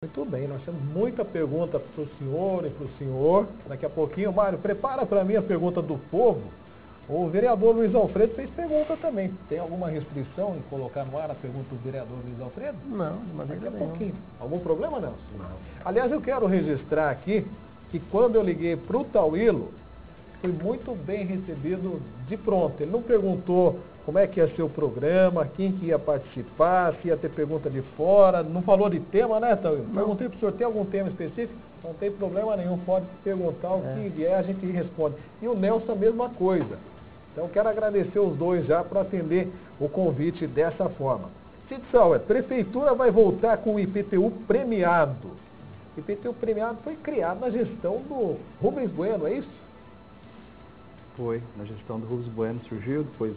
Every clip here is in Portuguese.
Muito bem, nós temos muita pergunta para o senhor e para o senhor. Daqui a pouquinho, Mário, prepara para mim a pergunta do povo. O vereador Luiz Alfredo fez pergunta também. Tem alguma restrição em colocar no ar a pergunta do vereador Luiz Alfredo? Não, de maneira Daqui a nenhuma. pouquinho. Algum problema, Nelson? Não. Aliás, eu quero registrar aqui que quando eu liguei para o Tauilo, fui muito bem recebido de pronto. Ele não perguntou como é que ia ser o programa, quem que ia participar, se ia ter pergunta de fora, não falou de tema, né, Tauilo? Perguntei para o senhor, tem algum tema específico? Não tem problema nenhum, pode perguntar o que vier, a gente responde. E o Nelson a mesma coisa. Então quero agradecer os dois já por atender o convite dessa forma. Cid Sauer, Prefeitura vai voltar com o IPTU premiado. O IPTU premiado foi criado na gestão do Rubens Bueno, é isso? Foi, na gestão do Rubens Bueno surgiu, depois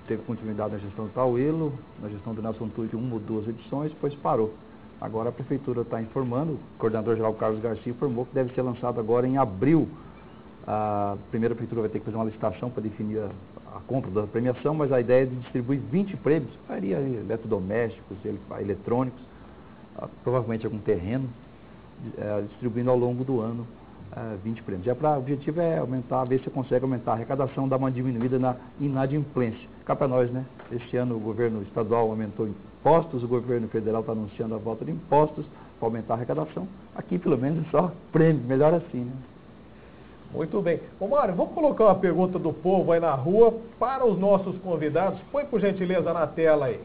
teve continuidade na gestão do Tauilo, na gestão do Nelson Tucci, uma ou duas edições, depois parou. Agora a Prefeitura está informando, o coordenador-geral Carlos Garcia informou que deve ser lançado agora em abril. A primeira Prefeitura vai ter que fazer uma licitação para definir a compra da premiação, mas a ideia é de distribuir 20 prêmios, varia eletrodomésticos, eletrônicos, provavelmente algum terreno, distribuindo ao longo do ano 20 prêmios. O objetivo é aumentar, ver se consegue aumentar a arrecadação, dar uma diminuída na inadimplência. Cá para nós, né? Este ano o governo estadual aumentou impostos, o governo federal está anunciando a volta de impostos para aumentar a arrecadação. Aqui, pelo menos, é só prêmio, melhor assim, né? Muito bem. Ô Mário, vamos colocar uma pergunta do povo aí na rua para os nossos convidados. Põe por gentileza na tela aí.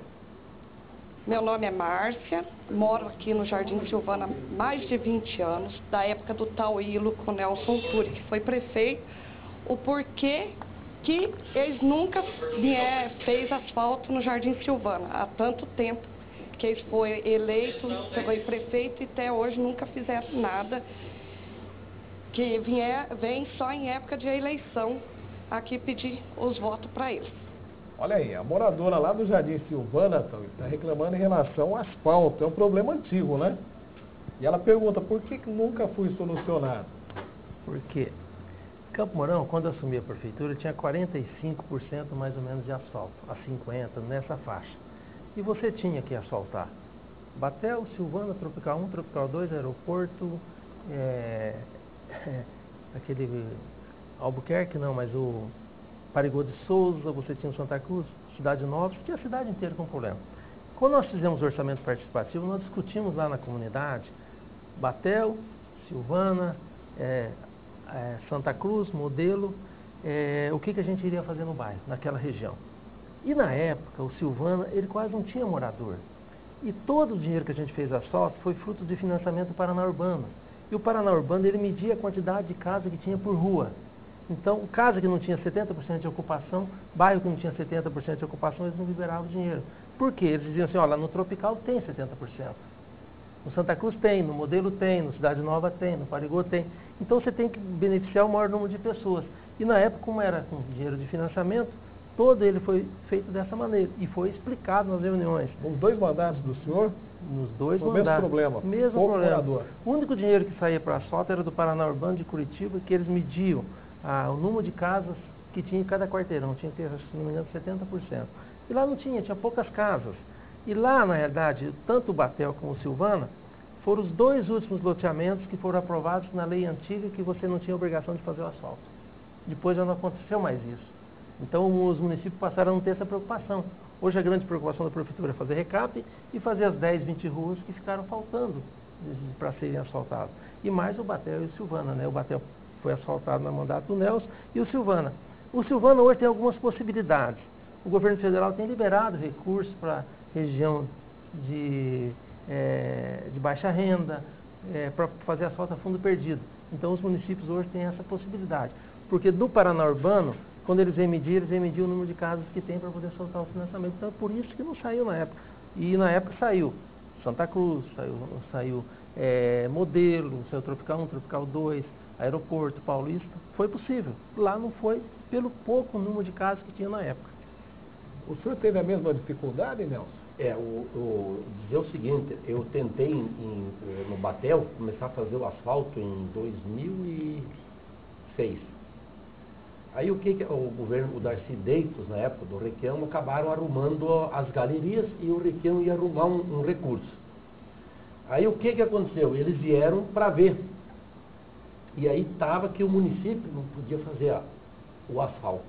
Meu nome é Márcia, moro aqui no Jardim Silvana há mais de 20 anos, da época do Tauilo com Nelson Tucci, que foi prefeito. O porquê que eles nunca fez asfalto no Jardim Silvana, há tanto tempo que eles foi eleito, foi prefeito e até hoje nunca fizeram nada, que vem só em época de eleição aqui pedir os votos para eles. Olha aí, a moradora lá do Jardim Silvana está reclamando em relação ao asfalto. É um problema antigo, né? E ela pergunta, por que nunca foi solucionado? Porque Campo Mourão, quando eu assumi a prefeitura, tinha 45% mais ou menos de asfalto, a 50%, nessa faixa. E você tinha que asfaltar Batel, Silvana, Tropical 1, Tropical 2, Aeroporto, aquele Albuquerque não, mas o Parigô de Souza, você tinha o Santa Cruz, Cidade Nova, tinha a cidade inteira com problema. Quando nós fizemos o orçamento participativo, nós discutimos lá na comunidade, Batel, Silvana, Santa Cruz, Modelo, o que a gente iria fazer no bairro, naquela região. E na época, o Silvana, ele quase não tinha morador. E todo o dinheiro que a gente fez asfalto foi fruto de financiamento do Paraná Urbano. E o Paraná Urbano, ele media a quantidade de casa que tinha por rua. Então, casa que não tinha 70% de ocupação, bairro que não tinha 70% de ocupação, eles não liberavam dinheiro. Por quê? Eles diziam assim, olha, no Tropical tem 70%. No Santa Cruz tem, no Modelo tem, no Cidade Nova tem, no Parigô tem. Então, você tem que beneficiar o maior número de pessoas. E na época, como era com dinheiro de financiamento, todo ele foi feito dessa maneira. E foi explicado nas reuniões. Nos dois mandatos do senhor? Nos dois mandatos. Mesmo problema. Mesmo problema. O único dinheiro que saía para asfalto era do Paraná Urbano de Curitiba, que eles mediam o número de casas que tinha em cada quarteirão. Tinha que ter, se não me engano, 70%. E lá não tinha poucas casas. E lá, na realidade, tanto o Batel como o Silvana, foram os dois últimos loteamentos que foram aprovados na lei antiga que você não tinha obrigação de fazer o asfalto. Depois já não aconteceu mais isso. Então os municípios passaram a não ter essa preocupação. Hoje a grande preocupação da prefeitura é fazer recap e fazer as 10, 20 ruas que ficaram faltando para serem asfaltadas. E mais o Batel e o Silvana, né? O Batel foi asfaltado no mandato do Nelson e o Silvana. O Silvana hoje tem algumas possibilidades. O governo federal tem liberado recursos para região de baixa renda, para fazer asfalto a fundo perdido. Então os municípios hoje têm essa possibilidade. Porque do Paraná Urbano, quando eles emediram o número de casas que tem para poder soltar o financiamento. Então é por isso que não saiu na época. E na época saiu Santa Cruz, saiu Modelo, saiu Tropical 1, Tropical 2, Aeroporto, Paulista. Foi possível. Lá não foi pelo pouco número de casas que tinha na época. O senhor teve a mesma dificuldade, Nelson? Dizer o seguinte, eu tentei no Batel começar a fazer o asfalto em 2006. Aí o governo, o Darcy Deitos, na época do Requião, acabaram arrumando as galerias e o Requião ia arrumar um recurso. Aí o que aconteceu? Eles vieram para ver. E aí estava que o município não podia fazer o asfalto.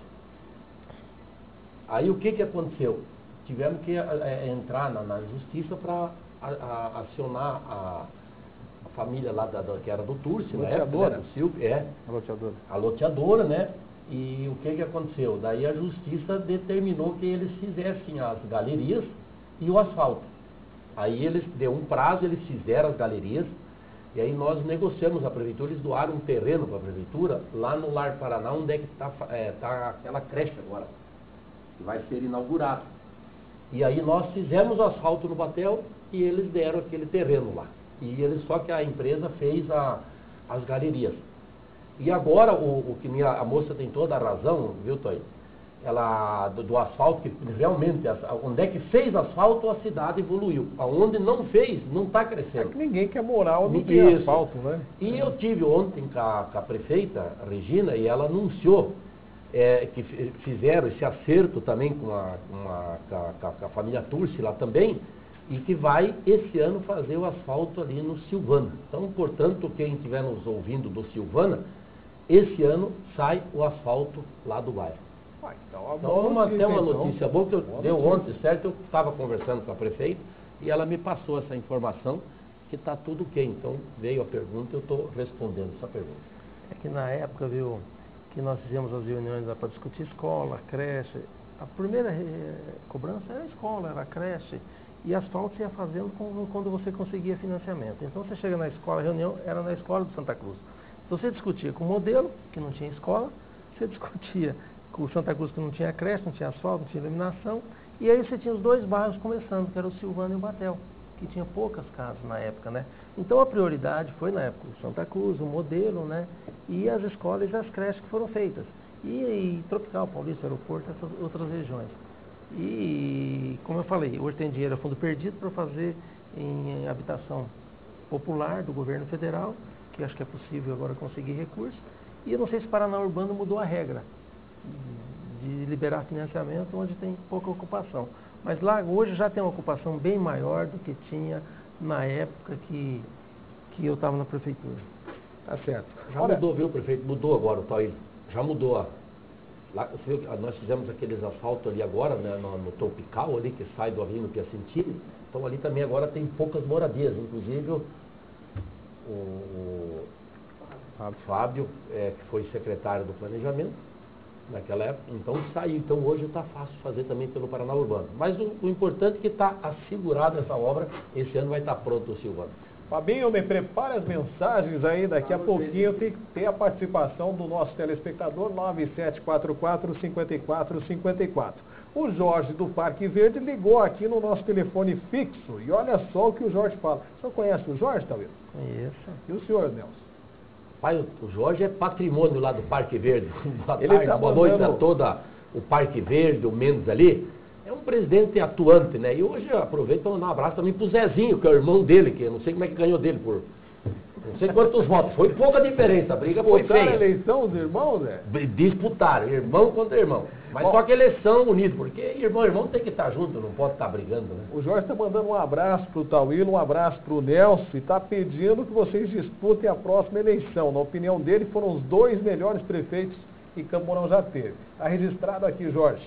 Aí o que aconteceu? Tivemos que entrar na justiça para acionar a família lá que era do Turci, na época, né, do Silvio, a loteadora, né? E o que aconteceu? Daí a justiça determinou que eles fizessem as galerias e o asfalto. Aí eles deu um prazo, eles fizeram as galerias, e aí nós negociamos a prefeitura, eles doaram um terreno para a prefeitura, lá no Lar Paraná, onde é que tá aquela creche agora, que vai ser inaugurada. E aí nós fizemos o asfalto no Batel e eles deram aquele terreno lá. E eles, só que a empresa fez as galerias. E agora, o que a moça tem toda a razão, viu, Toy? Ela, do asfalto, que realmente, onde é que fez asfalto, a cidade evoluiu. Aonde não fez, não está crescendo. É que ninguém quer morar onde tem asfalto, né? E eu tive ontem com a prefeita, Regina, e ela anunciou que fizeram esse acerto também com a família Turci lá também, e que vai, esse ano, fazer o asfalto ali no Silvana. Então, portanto, quem estiver nos ouvindo do Silvana, esse ano sai o asfalto lá do bairro. Então, até uma notícia boa que deu ontem, certo? Eu estava conversando com a prefeita e ela me passou essa informação que está tudo ok. Então, veio a pergunta e eu estou respondendo essa pergunta. É que na época, viu, que nós fizemos as reuniões lá para discutir escola, creche, a primeira cobrança era a escola, era a creche, e asfalto você ia fazendo quando você conseguia financiamento. Então você chega na escola, a reunião era na escola do Santa Cruz. Então você discutia com o modelo, que não tinha escola, você discutia com o Santa Cruz, que não tinha creche, não tinha asfalto, não tinha iluminação, e aí você tinha os dois bairros começando, que era o Silvana e o Batel, que tinha poucas casas na época, né? Então a prioridade foi na época o Santa Cruz, o modelo, né? E as escolas e as creches que foram feitas. E Tropical, Paulista, Aeroporto, essas outras regiões. E, como eu falei, hoje tem dinheiro a fundo perdido para fazer em habitação popular do governo federal, que acho que é possível agora conseguir recursos. E eu não sei se Paraná Urbano mudou a regra de liberar financiamento onde tem pouca ocupação. Mas lá hoje já tem uma ocupação bem maior do que tinha na época que eu estava na prefeitura. Tá certo. Já mudou, viu, prefeito? Mudou agora o Taílio. Já mudou. Lá, nós fizemos aqueles asfaltos ali agora, né, no Tropical, ali que sai do Avenida Piacentini. Então ali também agora tem poucas moradias. Inclusive o Fábio, que foi secretário do Planejamento naquela época, então saiu. Então hoje está fácil fazer também pelo Paraná Urbano. Mas o importante é que está assegurada essa obra. Esse ano vai estar pronto o Silvano. Fabinho, me prepare as mensagens aí, daqui a pouquinho tem que ter a participação do nosso telespectador, 9744-5454. O Jorge do Parque Verde ligou aqui no nosso telefone fixo e olha só o que o Jorge fala. O senhor conhece o Jorge, Tauílio? Conheço. E o senhor, Nelson? Pai, o Jorge é patrimônio lá do Parque Verde. Boa noite a toda o Parque Verde, o Mendes ali. É um presidente atuante, né? E hoje eu aproveito para mandar um abraço também pro Zezinho, que é o irmão dele, que eu não sei como é que ganhou dele por não sei quantos votos. Foi pouca diferença, a briga foi feia. Disputaram a eleição dos irmãos, Zé? Disputaram, irmão contra irmão. Mas só que eles são unidos, porque irmão tem que estar junto, não pode estar brigando, né? O Jorge está mandando um abraço pro Tauílio, um abraço pro Nelson e está pedindo que vocês disputem a próxima eleição. Na opinião dele, foram os dois melhores prefeitos que Campo Mourão já teve. Está registrado aqui, Jorge.